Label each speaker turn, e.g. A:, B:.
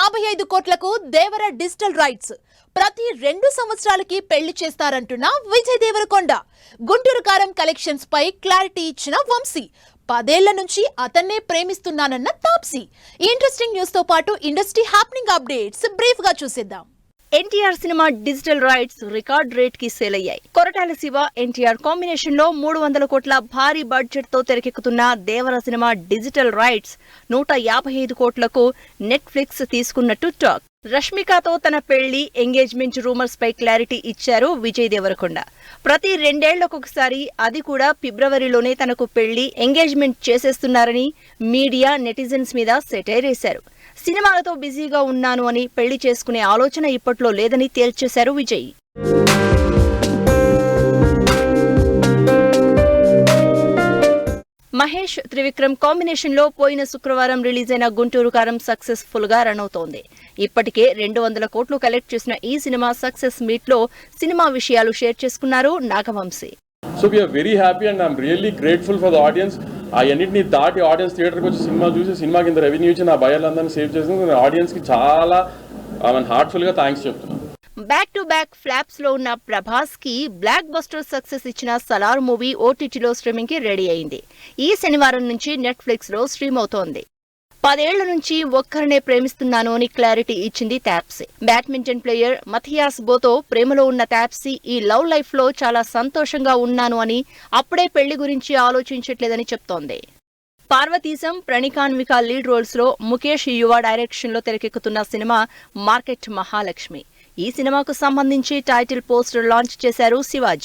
A: 155 కోట్లకు దేవర digital rights ప్రతి 2 సంవత్సరాలకి పెళ్లి చేస్తారంటున్న విజయ్ దేవరకొండ. గుంటూరు కారం కలెక్షన్స్ పై క్లారిటీ ఇచ్చిన వంశీ. 10 ఏళ్ల నుంచి అతన్నే ప్రేమిస్తున్నానన్న తాప్సీ. ఇంట్రెస్టింగ్ న్యూస్ తో పాటు ఇండస్ట్రీ హ్యాపెనింగ్ అప్డేట్స్ బ్రీఫ్ గా చూసేద్దాం.
B: NTR cinema digital rights record rate కి సేల్ అయ్యాయి. కొరటాల శివ ఎన్టీఆర్ కాంబినేషన్ లో 300 కోట్ల భారీ బడ్జెట్ తో తెరకెక్కుతున్న దేవర సినిమా డిజిటల్ రైట్స్ 155 కోట్లకు నెట్ఫ్లిక్స్ తీసుకున్నట్టు టాక్. రష్మికతో తన పెళ్లి ఎంగేజ్మెంట్ రూమర్స్ పై క్లారిటీ ఇచ్చారు విజయ్ దేవరకొండ. ప్రతి 2 ఏళ్లకొకసారి, అది కూడా ఫిబ్రవరిలోనే తనకు పెళ్లి ఎంగేజ్మెంట్ చేసేస్తున్నారని మీడియా నెటిజన్స్ మీద సెటైర్ వేశారు. సినిమాలతో బిజీగా ఉన్నాను అని పెళ్లి చేసుకునే ఆలోచన ఇప్పట్లో లేదని తేల్చేశారు విజయ్. మహేష్ త్రివిక్రమ్ కాంబినేషన్ లో పోయిన శుక్రవారం రిలీజ్ అయిన గుంటూరు కారం సక్సెస్ఫుల్ గా రన్ అవుతోంది. ఇప్పటికే 200 కోట్లు కలెక్ట్ చేసిన ఈ సినిమా సక్సెస్ మీట్ లో సినిమా విషయాలు షేర్ చేసుకున్నారు Nagavamsi.
C: So we are very happy and I'm really grateful for the audience. అన్నిటిని దాటి ఆడియన్స్ థియేటర్కి వచ్చి సినిమా చూసి సినిమా కింద రెవెన్యూ ఇచ్చి నా భయాలందరినీ సేవ్ చేసిన ఆడియన్స్కి చాలా హార్ట్ఫుల్గా థ్యాంక్స్ చెప్తున్నాను.
B: బ్యాక్ టు బ్యాక్ ఫ్లాప్స్ లో ఉన్న ప్రభాస్ కి బ్లాక్ బస్టర్ సక్సెస్ ఇచ్చిన సలార్ మూవీ ఓటీటీలో స్ట్రీమింగ్ కి రెడీ అయింది. ఈ శనివారం నుంచి నెట్ఫ్లిక్స్ లో స్ట్రీమ్ అవుతోంది. 10 ఏళ్ల నుంచి ఒక్కరినే ప్రేమిస్తున్నాను అని క్లారిటీ ఇచ్చింది తాప్సీ. బ్యాడ్మింటన్ ప్లేయర్ మథియాస్ బోతో ప్రేమలో ఉన్న తాప్సీ ఈ లవ్ లైఫ్ లో చాలా సంతోషంగా ఉన్నాను అని, అప్పుడే పెళ్లి గురించి ఆలోచించట్లేదని చెప్తోంది. పార్వతీశం, ప్రణికాన్విక లీడ్ రోల్స్ లో ముఖేష్ యువ డైరెక్షన్ లో తెరకెక్కుతున్న సినిమా మార్కెట్ మహాలక్ష్మి. ఈ సినిమాకు సంబంధించి టైటిల్ పోస్టర్ లాంచ్ చేశారు శివాజీ.